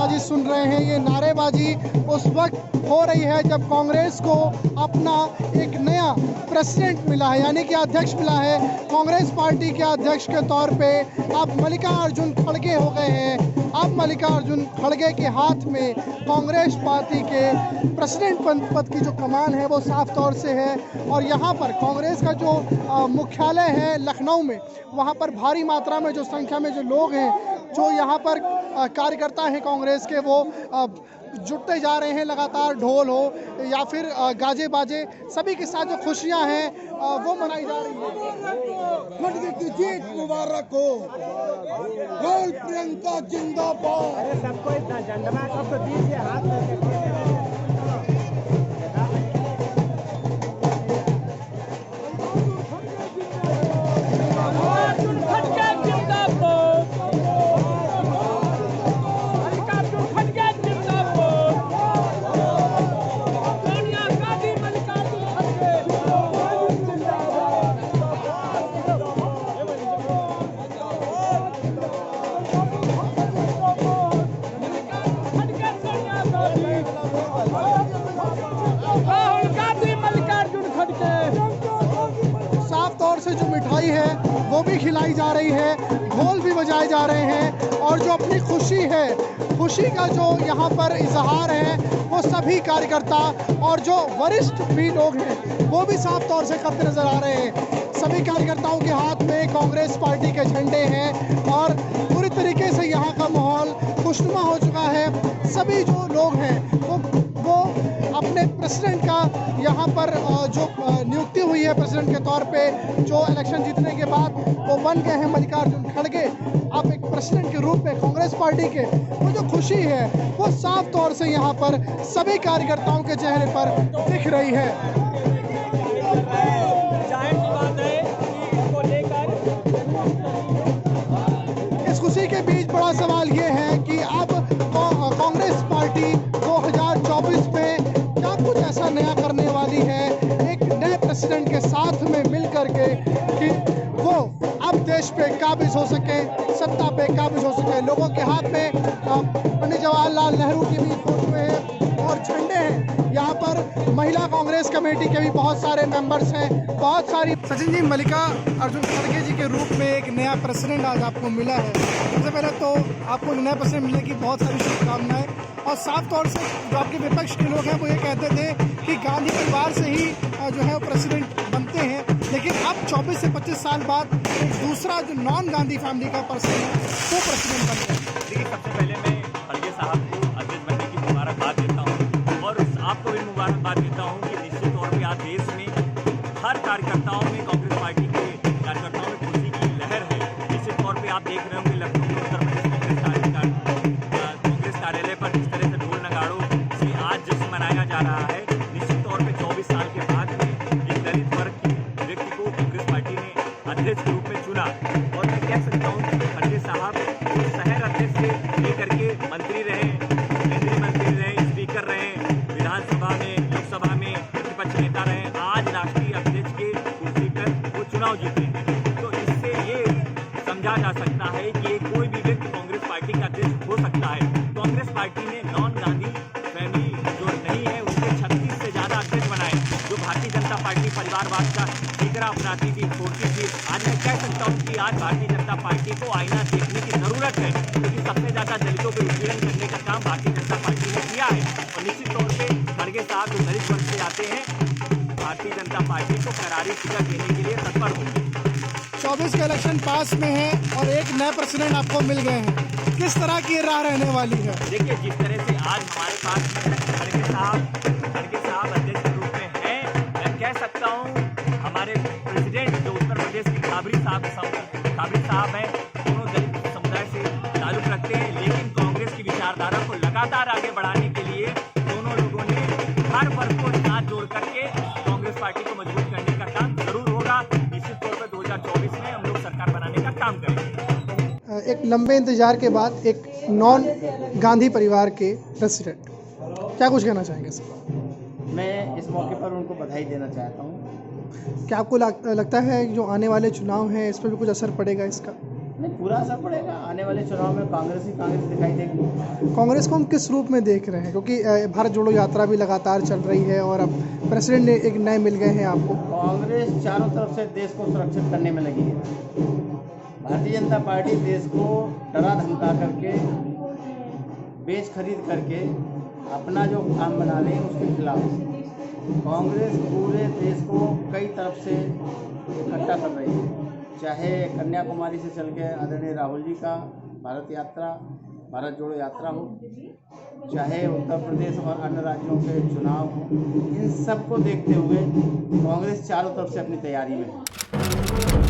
नारेबाजी सुन रहे हैं, ये नारेबाजी उस वक्त हो रही है जब कांग्रेस को अपना एक नया प्रेसिडेंट मिला है, यानी कि अध्यक्ष मिला है। कांग्रेस पार्टी के अध्यक्ष के तौर पे अब मल्लिकार्जुन खड़गे हो गए हैं। अब मल्लिकार्जुन खड़गे के हाथ में कांग्रेस पार्टी के प्रेसिडेंट पद की जो कमान है वो साफ तौर से है। और यहाँ पर कांग्रेस का जो मुख्यालय है लखनऊ में, वहाँ पर भारी मात्रा में जो संख्या में जो लोग हैं, जो यहाँ पर कार्यकर्ता हैं कांग्रेस के, वो जुटते जा रहे हैं। लगातार ढोल हो या फिर गाजे बाजे, सभी के साथ जो खुशियां हैं वो मनाई जा रही है। जीत मुबारक हो, राहुल प्रियंका जिंदाबाद। अरे सबको इतना झंडा सबको दीजिए हाथ में। जो मिठाई है वो भी खिलाई जा रही है, ढोल भी बजाए जा रहे हैं, और जो अपनी खुशी का जो यहाँ पर इजहार है वो सभी कार्यकर्ता और जो वरिष्ठ भी लोग हैं वो भी साफ तौर से करते नजर आ रहे हैं। सभी कार्यकर्ताओं के हाथ में कांग्रेस पार्टी के झंडे हैं और पूरी तरीके से यहाँ का माहौल खुशनुमा हो चुका है। सभी जो लोग हैं वो अपने प्रेसिडेंट का यहाँ पर जो नियुक्ति हुई है प्रेसिडेंट के तौर पे, जो इलेक्शन जीतने के बाद वो बन गए हैं मल्लिकार्जुन खड़गे, अब एक प्रेसिडेंट के रूप में कांग्रेस पार्टी के, वो जो खुशी है वो साफ तौर से यहाँ पर सभी कार्यकर्ताओं के चेहरे पर दिख रही है। इस खुशी के बीच बड़ा सवाल ये है कि अब कांग्रेस पार्टी 2024 में क्या कुछ ऐसा नया करने वाली है एक नए प्रेसिडेंट के साथ में मिल करके कि वो अब देश पे काबिज हो सके, सत्ता पे काबिज हो सके। लोगों के हाथ में पंडित जवाहरलाल नेहरू की भी फोटो है और झंडे हैं। यहाँ पर महिला कांग्रेस कमेटी के भी बहुत सारे मेंबर्स हैं, बहुत सारी। सचिन जी, मल्लिकार्जुन खड़गे जी के रूप में एक नया प्रेसिडेंट आज आपको मिला है। सबसे पहले तो आपको नया प्रेसिडेंट मिलने की बहुत सारी शुभकामनाएं। और साफ तौर से जो आपके विपक्ष के लोग हैं वो ये कहते थे कि गांधी परिवार से ही जो है वो प्रेसिडेंट बनते हैं, लेकिन अब 24 से 25 साल बाद एक दूसरा जो नॉन गांधी फैमिली का पर्सन है वो प्रेसिडेंट बन गया। देखिए, सबसे पहले मैं खड़गे साहब को अध्यक्ष बनने की मुबारकबाद देता हूँ और आपको भी मुबारकबाद देता हूँ कि निश्चित तौर पर आज देश में हर कार्यकर्ताओं में, कांग्रेस पार्टी के कार्यकर्ताओं में खुशी की लहर है। निश्चित तौर पर आप देख रहे होंगे लखनऊ में उत्तर प्रदेश कांग्रेस कार्यालय पर जिस तरह से ढोल नगाड़ों से आज जश्न मनाया जा रहा है। निश्चित तौर पर 24 साल के बाद एक दलित वर्ग के व्यक्ति को कांग्रेस पार्टी ने अध्यक्ष के रूप में चुना। और मैं कह सकता हूँ कि खड़गे साहब शहर अध्यक्ष से लेकर के मंत्री रहे, केंद्रीय मंत्री रहे, स्पीकर रहे, विधानसभा में, लोकसभा में प्रतिपक्ष नेता रहे, आज राष्ट्रीय अध्यक्ष के कुर्सी पर वो चुनाव जीते। तो इससे ये समझा जा सकता है कि कोई भी व्यक्ति कांग्रेस पार्टी का अध्यक्ष हो सकता है। कांग्रेस पार्टी ने नॉन गांधी फैमिली जो नहीं है उसके 36 से ज्यादा अध्यक्ष बनाए, जो भारतीय जनता पार्टी परिवारवाद का ठेकरा अपनाती थी, छोड़ती थी। आज मैं कह सकता हूँ कि आज भारतीय जनता पार्टी को आईना देखने की जरूरत है, क्योंकि सबसे ज्यादा दलितों के उत्पीड़न करने का काम भारतीय जनता पार्टी ने किया है। और निश्चित तौर पर खड़गे साहब जो दलित वर्ग से आते हैं, भारतीय जनता पार्टी को करारी टिकट देने के लिए तत्पर होंगे। 24 के इलेक्शन पास में है और एक नए प्रेसिडेंट आपको मिल गए हैं, किस तरह की राह रहने वाली है? देखिए, जिस तरह से आज हमारे पास खड़गे साहब अध्यक्ष के रूप में हैं, मैं कह सकता हूँ हमारे प्रेसिडेंट जो उत्तर प्रदेश के काबरी साहब हैं, दोनों दलित समुदाय से ताल्लुक रखते हैं, लेकिन कांग्रेस की विचारधारा को लगातार आगे बढ़ाने के लिए दोनों लोगों ने हर वर्ग को साथ जोड़ करके कांग्रेस पार्टी को मजबूत करने का काम जरूर होगा। निश्चित तौर पर 2024 में हम लोग सरकार बनाने का काम करेंगे। एक लंबे इंतजार के बाद एक नॉन गांधी परिवार के प्रेसिडेंट, क्या कुछ कहना चाहेंगे सर? मैं इस मौके पर उनको बधाई देना चाहता हूँ। क्या आपको लगता है जो आने वाले चुनाव हैं इस पर भी कुछ असर पड़ेगा इसका? नहीं, पूरा असर पड़ेगा। आने वाले चुनाव में कांग्रेस ही कांग्रेस दिखाई देगी। कांग्रेस को हम किस रूप में देख रहे हैं, क्योंकि भारत जोड़ो यात्रा भी लगातार चल रही है और अब प्रेसिडेंट ने एक नए मिल गए हैं आपको। कांग्रेस चारों तरफ से देश को सुरक्षित करने में लगी है। भारतीय जनता पार्टी देश को डरा धमका करके, बेच खरीद करके अपना जो काम बना रहे हैं उसके खिलाफ कांग्रेस पूरे देश को कई तरफ से इकट्ठा कर रही है। चाहे कन्याकुमारी से चल के आदरणीय राहुल जी का भारत जोड़ो यात्रा हो, चाहे उत्तर प्रदेश और अन्य राज्यों के चुनाव हो, इन सब को देखते हुए कांग्रेस चारों तरफ से अपनी तैयारी में है।